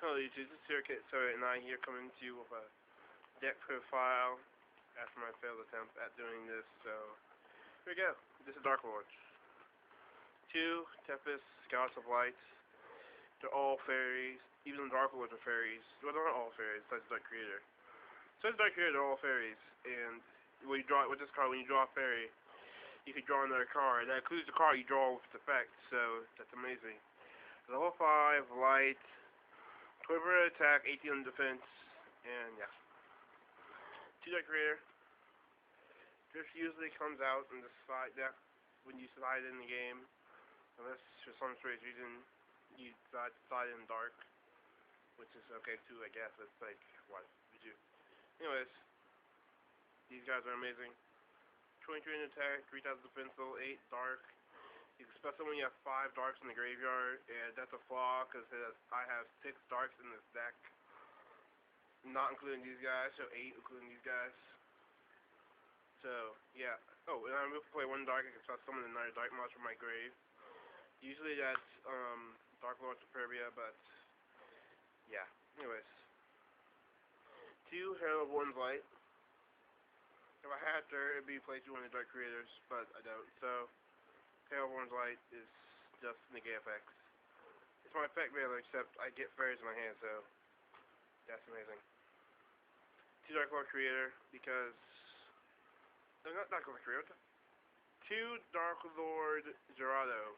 Hello YouTube, this is Kit789 here coming to you with a deck profile after my failed attempt at doing this, so here we go. This is Darklords. 2 Tempest, Goddess of Light. They're all fairies. Even the Darklords are fairies. Well, they're not all fairies, besides Dark Creator. Besides Dark Creator, they're all fairies. And when you draw with this card, when you draw a fairy, you can draw another card. That includes the card you draw with its effect, so that's amazing. Level 5, Light. 20% attack, 18 on defense, and yeah. 2 Dark Creator. This usually comes out in the side deck when you slide in the game, unless for some strange reason you decide to slide in Dark, which is okay too, I guess. It's like, what would you? Anyways, these guys are amazing. 23 in attack, 3,000 defense, level 8 Dark. Especially when you have 5 darks in the graveyard, and that's a flaw because I have 6 darks in this deck, not including these guys, so 8 including these guys. So yeah. Oh, and I'm able to play 1 dark. I can start summoning another dark monster from my grave. Usually that's Darklords Superbia, but yeah. Anyways, 2 Herald of One's Light. If I had to, it'd be play 2 one of the Dark Creators, but I don't. So Darklords Light is just negate effects. It's my effect really, except I get fairies in my hand, so that's amazing. 2 Darklord Creator, because no, not Darklord Creator. 2 Darklord Gerardo.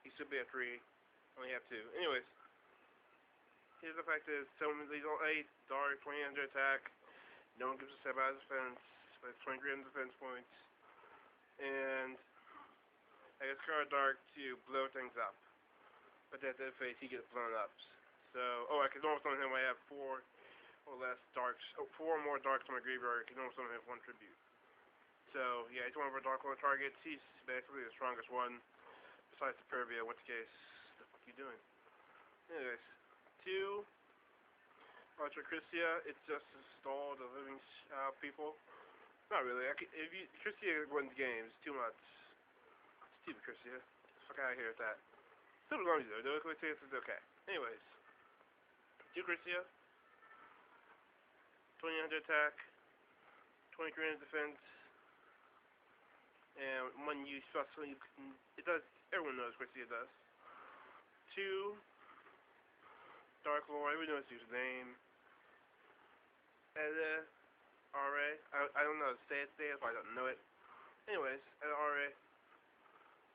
He should be a 3. Only have 2. Anyways, his effect is summon lethal 8 Dark, 2000 attack. No one gives a 7 out of defense, but it's 23 defense points, and I guess card Dark to blow things up. But at that phase, he gets blown up. So, oh, I can almost summon him when I have 4 or less darks. Oh, 4 or more darks in my graveyard. I can almost summon him with 1 tribute. So, yeah, he's one of our Darklord targets. He's basically the strongest one, besides Superbia, in which case, what the fuck are you doing? Anyways, 2 Archer Christia. It's just to stall the living people. Not really. If you Christia wins games, too much. Stupid Christia. Get the fuck out of here with that. Still belongs though. The liquid taste is okay. Anyways. 2 Christia. 2000 attack. 23 defense. And when you special, you can, it does, everyone knows Christia does. 2 Darklord, everyone knows his name. RA. I don't know, say it, so I don't know it. Anyways, RA.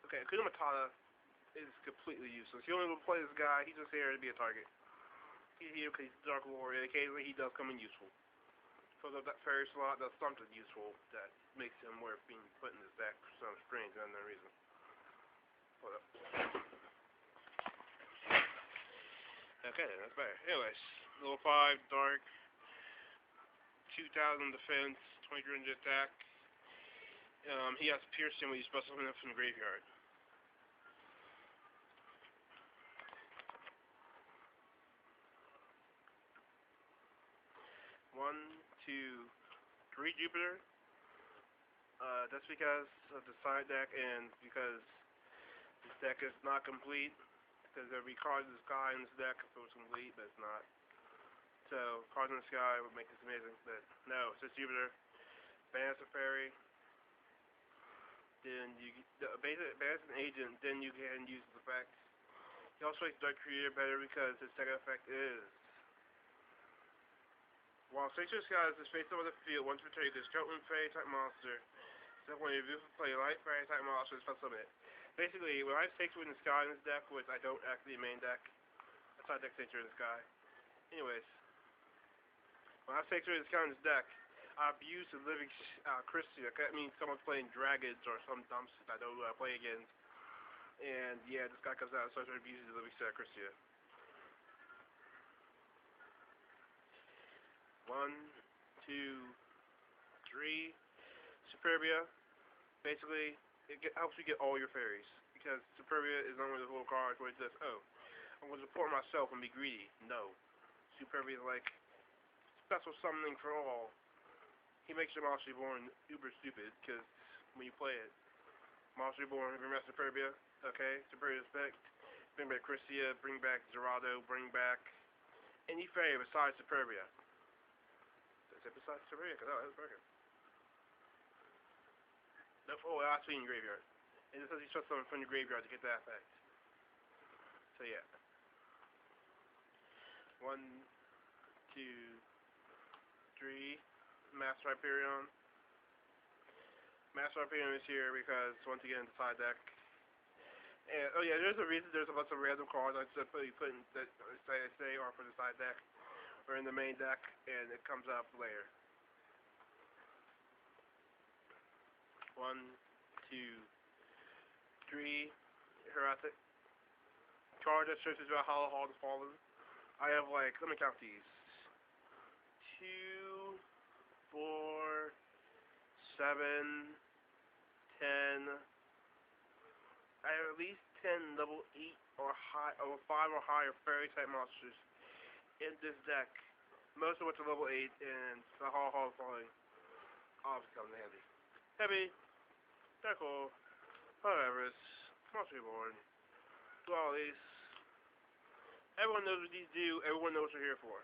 Okay, Akuna Matata is completely useless. You only will play this guy, he's just here to be a target. He's here because he's Dark Warrior, and occasionally he does come in useful. Fills up that fairy slot, does something useful that makes him worth being put in this deck for some strange unknown reason. Hold up. Okay, that's better. Anyways, level 5, Dark, 2000 defense, 2300 attack. He has piercing when you special him from the graveyard. One, 2, 3 Jupiter. That's because of the side deck and because this deck is not complete. Because every card in the sky in this deck if it was complete, but it's not. So cards in the sky would make this amazing, but no, it's just Jupiter. Banish a fairy. Then you banish an agent, then you can use the effect. He also makes Dark Creator better because his second effect is while Sacred Skies is face up on the field, once per turn, you can scout fairy type monster. Except when you play light fairy type monster, it's special limit. Basically, when I have Sacred in the Sky in this deck, which I don't actually main deck, that's how I deck Sacred in the Sky. Anyways, when I have Sacred in the Sky in this deck, I abuse the living Christia. That means someone's playing dragons or some dumb shit I don't know how to play against. And yeah, this guy comes out and starts abusing the living Christia. 1, 2, 3. Superbia. Basically, it helps you get all your fairies. Because Superbia is not one of those little cards where it says, oh, I'm going to support myself and be greedy. No. Superbia is like special summoning for all. He makes your Monster Reborn uber stupid, because when you play it, Monster Reborn, if you mess Superbia, okay, Superbia effect, Bring back Christia, bring back Geraldo, bring back any fairy besides Superbia. That's it besides Superbia, because that was broken. No, oh, last in graveyard. And it says you trust someone from the graveyard to get that effect. So yeah. 1, 2, 3. Master Hyperion. Master Hyperion is here because once you get into side deck. And, oh yeah, there's a reason there's a bunch of random cards I just put in that say or for the side deck or in the main deck, and it comes up later. 1, 2, 3. Heretic. Card that searches about Hollow Hall has fallen. I have like, let me count these. 2, 4, 7, 10. I have at least 10 level 8 or high, or 5 or higher fairy type monsters in this deck. Most of which are level 8, and the Hollow Hall falling obviously comes in handy. Heavy, Darkle, However, Monster Reborn, Dualies. Everyone knows what these do, everyone knows what they're here for.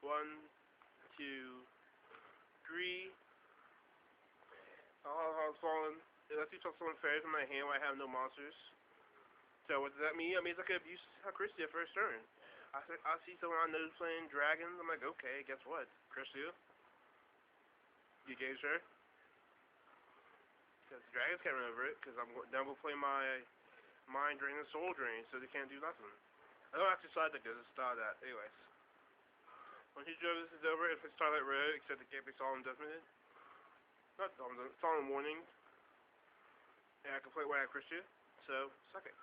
1, 2, 3. I'll fallen. Unless you took someone fairies in my hand where I have no monsters. So what does that mean? I mean, it's like an abuse of Christia first turn. I see someone I know playing dragons. I'm like, okay, guess what? Christia, you gave her. Because the dragons can't run over it. Because I'm now going to play my Mind Drain and Soul Drain, so they can't do nothing. I don't actually side deck this. It's not that. Anyways. When he drove this is over, if it's Starlight Road, except it can't be Solemn Judgment. Not Solemn Warning. And I can play White Christian, so suck it.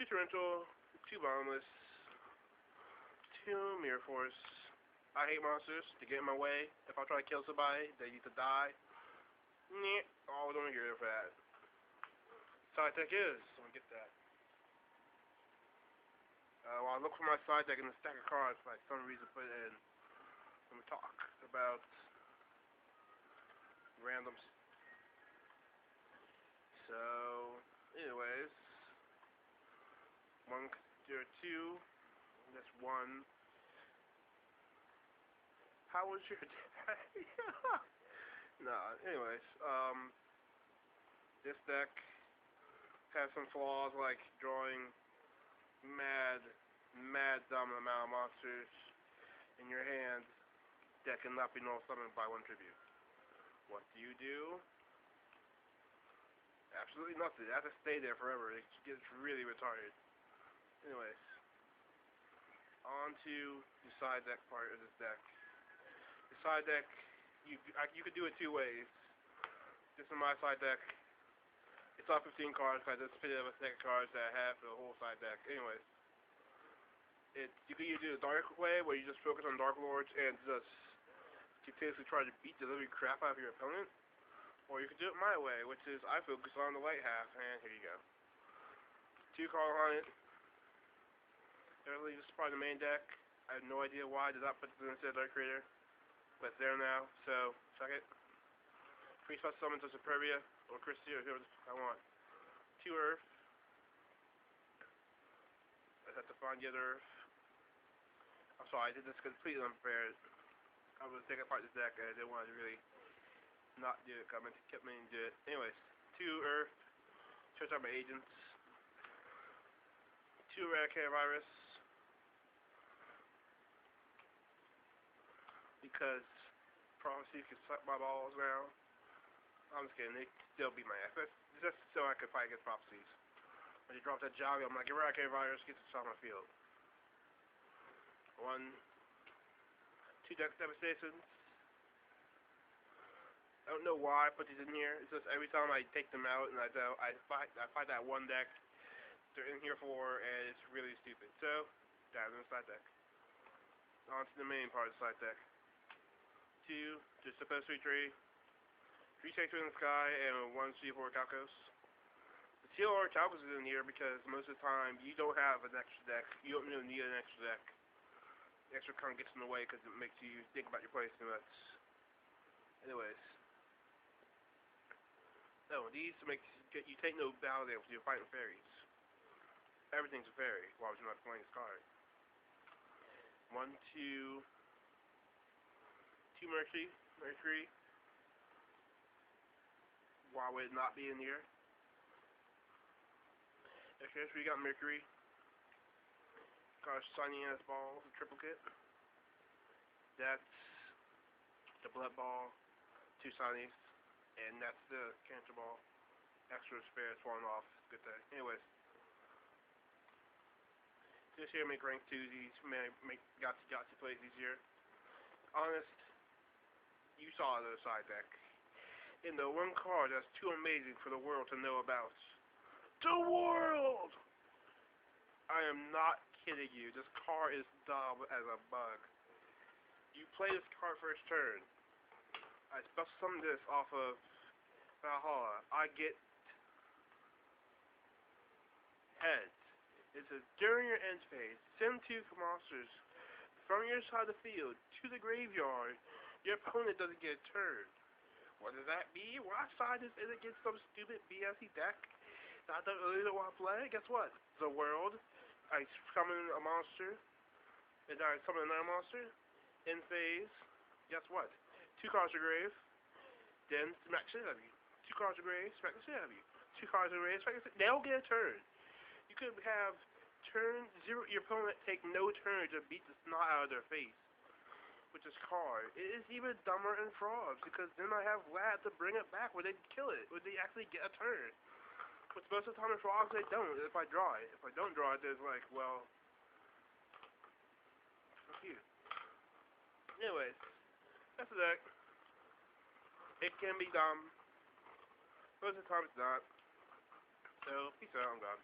2 Torrential, 2 Bottomless, 2 Mirror Force. I hate monsters. They get in my way. If I try to kill somebody, they need to die. Nyeh. Oh, don't hear for that. Side deck is. Let me get that. While I look for my side deck in the stack of cards, for some reason put it in. Let me talk about randoms. So, anyways, 1, 2, that's 1. How was your day? No, anyways, this deck has some flaws like drawing mad dominant amount of monsters in your hand that cannot be null summoned by 1 tribute. What do? Absolutely nothing. They have to stay there forever. It gets really retarded. Anyways, on to the side deck part of this deck. The side deck, you could do it 2 ways. This is my side deck. It's all 15 cards, because I just fit it with a deck of cards that I have for the whole side deck. Anyways, you can either do the dark way, where you just focus on Darklords and just continuously try to beat the living crap out of your opponent, or you can do it my way, which is I focus on the light half, and here you go. 2 card on it. Earlier, this is part of the main deck. I have no idea why I did not put this instead of Dark Creator, but it's there now, so suck it. Free spot summon to Superbia or Christie or whoever I want. 2 Earth. I have to find the other Earth. I'm sorry, I did this completely unfair. I was taking apart this deck and I didn't want to really not do it. I kept meaning to do it. Anyways, 2 Earth. Search out my agents. 2 Eradicate Virus. Because Prophecy can suck my balls now. I'm just kidding, they still beat my ass. It's just so I could fight against Prophecies. When you drop that Jolly, I'm like, Eradicate Virus, get this off my field. 1, 2 Dex Devastations. I don't know why I put these in here. It's just every time I take them out and I fight that 1 deck they're in here for, and it's really stupid. So, dive in the side deck. On to the main part of the side deck. 2, just supposed to be 3. 3 Sanctuary in the Sky, and 1 C4 Calcos. The C4 Calcos is in here because most of the time you don't have an extra deck. You don't really need an extra deck. The extra kind of gets in the way because it makes you think about your plays too much. Anyways. No, these make you take no battle damage. You're fighting fairies. Everything's a fairy. Why would you not playing this card? 2 Mercury. Mercury. Why would it not be in here? Okay, so we got Mercury. Got a Shiny Ass Ball, triple kit. That's the Blood Ball, 2 Shinies, and that's the Cancer Ball. Extra spares falling off. Good thing. Anyways, this here make rank 2s easy, make Yahtzee plays easier. Honest, you saw the side deck. And the one card that's too amazing for the world to know about. The world! I am not kidding you. This card is dumb as a bug. You play this card first turn. I special summon this off of Valhalla. I get heads. It says, during your end phase, send 2 monsters from your side of the field to the graveyard. Your opponent doesn't get a turn. What does that mean? What side is it against some stupid BSC deck that I don't really want to play? Guess what? The world. I summon a monster, and I summon another monster. In phase. Guess what? 2 cards to grave. Then smack shit out of you. 2 cards to grave, smack the shit out of you. 2 cards to grave, smack the shit. They don't get a turn. You could have turn 0. Your opponent take no turn to beat the snot out of their face with this card. It is even dumber in frogs because then I have Lad to bring it back where they kill it, where they actually get a turn. But most of the time in frogs they don't. If I draw it, if I don't draw it, there's like, well, fuck you. Anyways, that's the deck. It can be dumb. Most of the time it's not. So peace out. I'm gone.